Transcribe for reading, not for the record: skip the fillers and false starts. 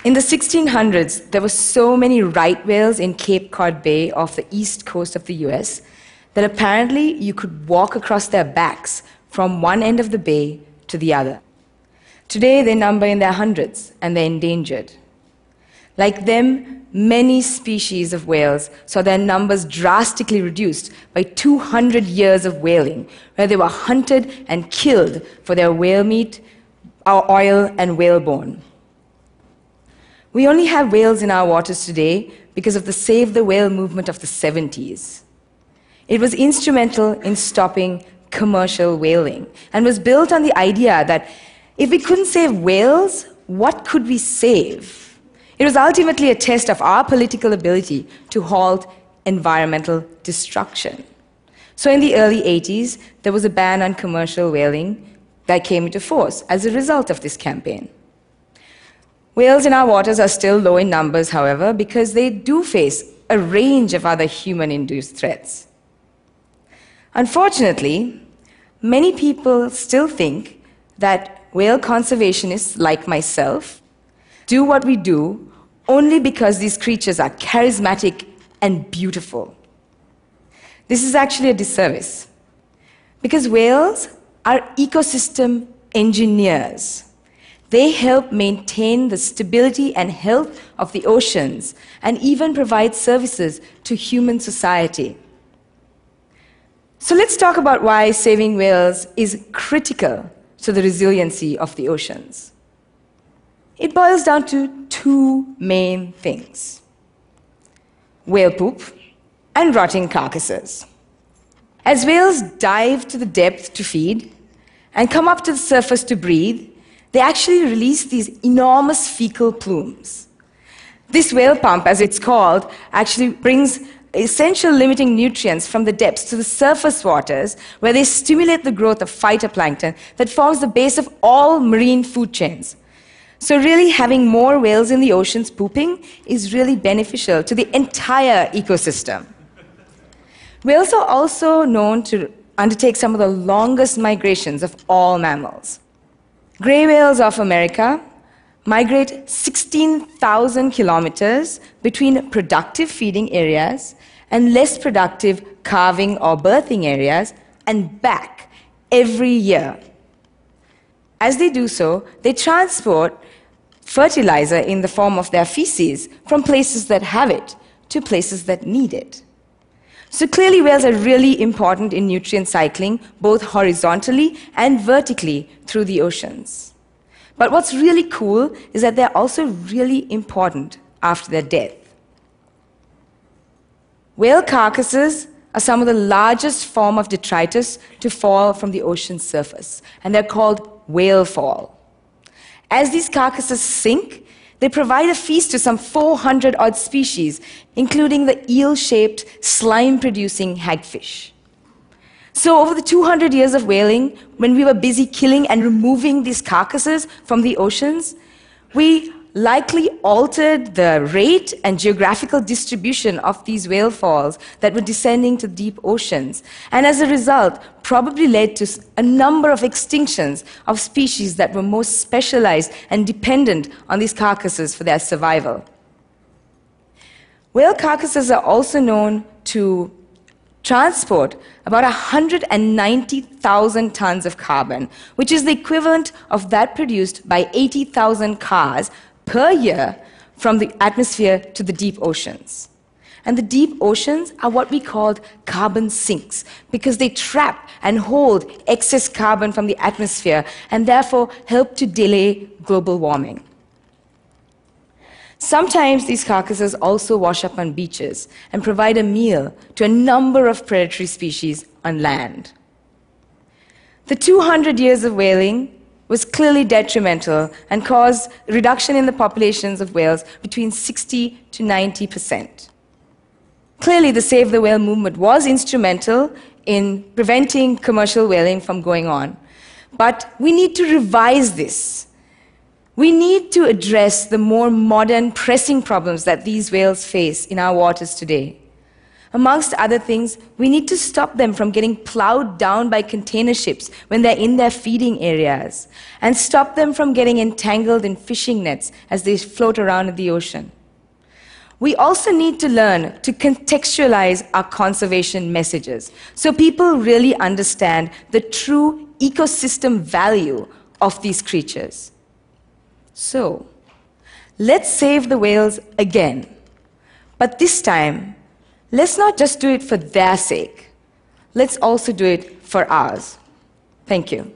In the 1600s, there were so many right whales in Cape Cod Bay off the east coast of the US that apparently you could walk across their backs from one end of the bay to the other. Today, they number in their hundreds, and they're endangered. Like them, many species of whales saw their numbers drastically reduced by 200 years of whaling, where they were hunted and killed for their whale meat, our oil, and whalebone. We only have whales in our waters today because of the Save the Whale movement of the 70s. It was instrumental in stopping commercial whaling and was built on the idea that if we couldn't save whales, what could we save? It was ultimately a test of our political ability to halt environmental destruction. So in the early 80s, there was a ban on commercial whaling that came into force as a result of this campaign. Whales in our waters are still low in numbers, however, because they do face a range of other human-induced threats. Unfortunately, many people still think that whale conservationists like myself do what we do only because these creatures are charismatic and beautiful. This is actually a disservice, because whales are ecosystem engineers. They help maintain the stability and health of the oceans and even provide services to human society. So let's talk about why saving whales is critical to the resiliency of the oceans. It boils down to two main things: whale poop and rotting carcasses. As whales dive to the depth to feed and come up to the surface to breathe, they actually release these enormous fecal plumes. This whale pump, as it's called, actually brings essential limiting nutrients from the depths to the surface waters, where they stimulate the growth of phytoplankton that forms the base of all marine food chains. So really, having more whales in the oceans pooping is really beneficial to the entire ecosystem. Whales are also known to undertake some of the longest migrations of all mammals. Gray whales of America migrate 16,000 kilometers between productive feeding areas and less productive calving or birthing areas and back every year. As they do so, they transport fertilizer in the form of their feces from places that have it to places that need it. So clearly, whales are really important in nutrient cycling, both horizontally and vertically through the oceans. But what's really cool is that they're also really important after their death. Whale carcasses are some of the largest form of detritus to fall from the ocean's surface, and they're called whale fall. As these carcasses sink, they provide a feast to some 400-odd species, including the eel-shaped, slime-producing hagfish. So over the 200 years of whaling, when we were busy killing and removing these carcasses from the oceans, we likely altered the rate and geographical distribution of these whale falls that were descending to deep oceans, and as a result, probably led to a number of extinctions of species that were most specialized and dependent on these carcasses for their survival. Whale carcasses are also known to transport about 190,000 tons of carbon, which is the equivalent of that produced by 80,000 cars per year from the atmosphere to the deep oceans. And the deep oceans are what we call carbon sinks, because they trap and hold excess carbon from the atmosphere and therefore help to delay global warming. Sometimes these carcasses also wash up on beaches and provide a meal to a number of predatory species on land. The 200 years of whaling was clearly detrimental and caused a reduction in the populations of whales between 60 to 90%. Clearly, the Save the Whale movement was instrumental in preventing commercial whaling from going on. But we need to revise this. We need to address the more modern, pressing problems that these whales face in our waters today. Amongst other things, we need to stop them from getting plowed down by container ships when they're in their feeding areas, and stop them from getting entangled in fishing nets as they float around in the ocean. We also need to learn to contextualize our conservation messages so people really understand the true ecosystem value of these creatures. So, let's save the whales again. But this time, let's not just do it for their sake. Let's also do it for ours. Thank you.